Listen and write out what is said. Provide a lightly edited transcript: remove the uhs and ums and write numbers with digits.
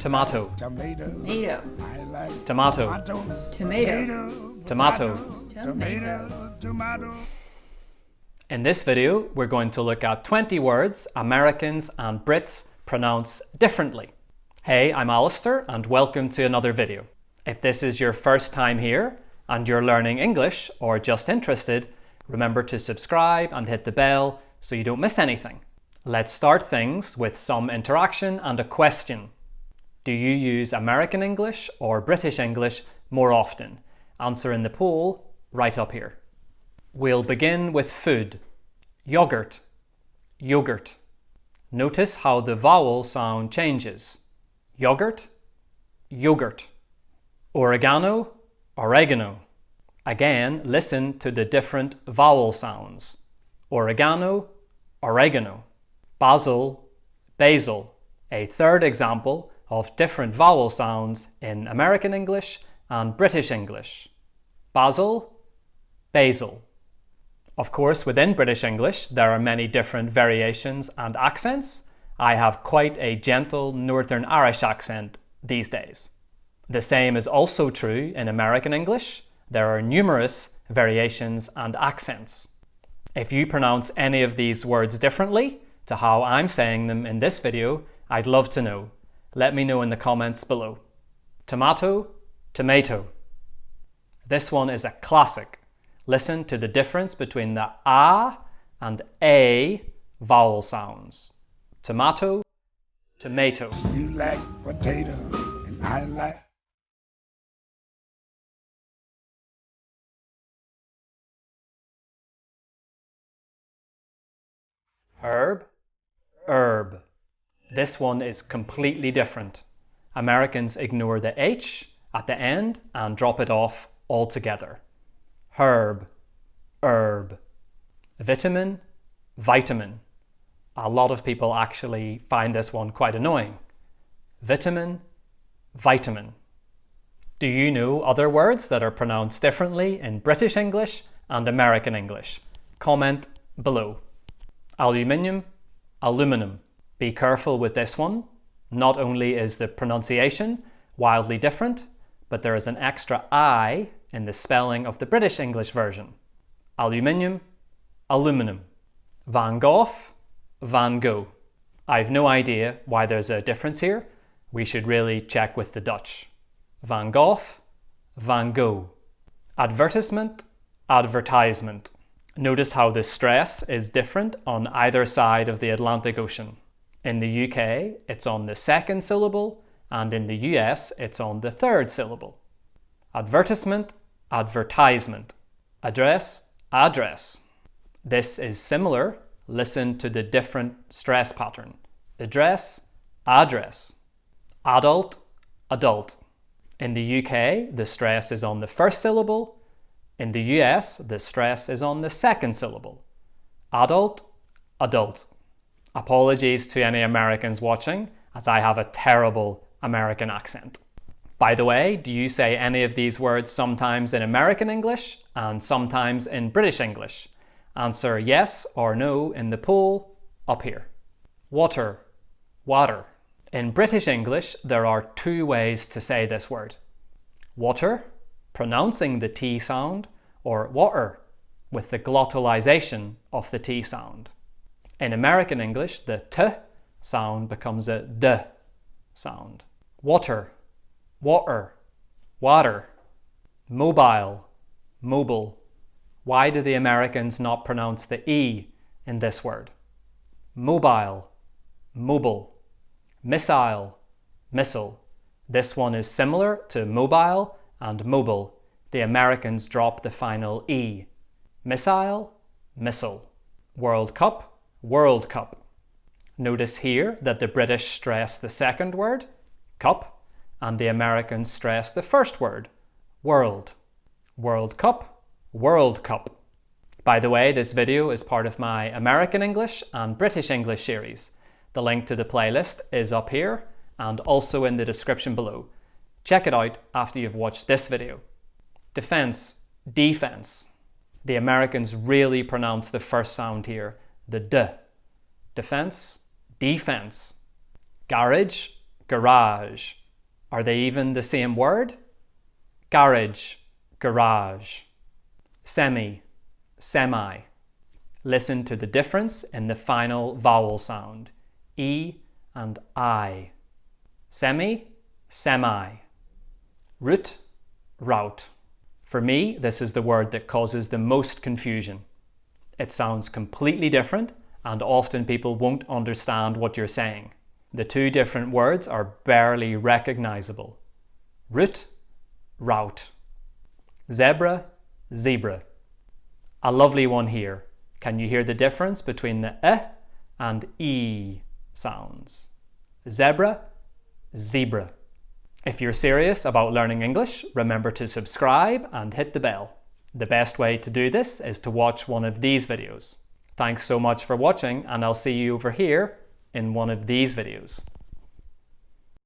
Tomato. Tomato. Tomato. I like Tomato. Tomato. Tomato. Tomato. In this video, we're going to look at 20 words Americans and Brits pronounce differently. Hey, I'm Alistair and welcome to another video. If this is your first time here and you're learning English or just interested, remember to subscribe and hit the bell so you don't miss anything. Let's start things with some interaction and a question. Do you use American English or British English more often? Answer in the poll right up here. We'll begin with food. Yogurt, yogurt. Notice how the vowel sound changes. Yogurt, yogurt. Oregano, oregano. Again, listen to the different vowel sounds. Oregano, oregano. Basil, basil. A third example of different vowel sounds in American English and British English. Basil, basil. Of course, within British English, there are many different variations and accents. I have quite a gentle Northern Irish accent these days. The same is also true in American English. There are numerous variations and accents. If you pronounce any of these words differently to how I'm saying them in this video, I'd love to know. Let me know in the comments below. Tomato, tomato. This one is a classic. Listen to the difference between the A and A vowel sounds. Tomato, tomato. You like potato and I like Herb, herb. This one is completely different. Americans ignore the H at the end and drop it off altogether. Herb, herb. Vitamin, vitamin. A lot of people actually find this one quite annoying. Vitamin, vitamin. Do you know other words that are pronounced differently in British English and American English? Comment below. Aluminium, aluminum. Be careful with this one. Not only is the pronunciation wildly different, but there is an extra I in the spelling of the British English version. Aluminium, aluminum. Van Gogh, Van Gogh. I've no idea why there's a difference here. We should really check with the Dutch. Van Gogh, Van Gogh. Advertisement, advertisement. Notice how the stress is different on either side of the Atlantic Ocean. In the UK, it's on the second syllable, and in the US, it's on the third syllable. Advertisement, advertisement. Address, address. This is similar. Listen to the different stress pattern. Address, address. Adult, adult. In the UK, the stress is on the first syllable. In the US, the stress is on the second syllable. Adult, adult. Apologies to any Americans watching, as I have a terrible American accent. By the way, do you say any of these words sometimes in American English and sometimes in British English? Answer yes or no in the poll up here. Water, water. In British English, there are two ways to say this word. Water, pronouncing the T sound, or water, with the glottalization of the T sound. In American English, the T sound becomes a D sound. Water, water, water. Mobile, mobile. Why do the Americans not pronounce the E in this word? Mobile, mobile. Missile, missile. This one is similar to mobile and mobile. The Americans drop the final E. Missile, missile. World Cup, World Cup. Notice here that the British stress the second word, cup, and the Americans stress the first word, world. World Cup, World Cup. By the way, this video is part of my American English and British English series. The link to the playlist is up here and also in the description below. Check it out after you've watched this video. Defense, defense. The Americans really pronounce the first sound here, the D. Defense, defense. Garage, garage. Are they even the same word? Garage, garage. Semi, semi. Listen to the difference in the final vowel sound, E and I. Semi, semi. Route, route. For me, this is the word that causes the most confusion. It sounds completely different, and often people won't understand what you're saying. The two different words are barely recognizable. Route, route. Zebra, zebra. A lovely one here. Can you hear the difference between the and E sounds? Zebra, zebra. If you're serious about learning English, remember to subscribe and hit the bell. The best way to do this is to watch one of these videos. Thanks so much for watching, and I'll see you over here in one of these videos.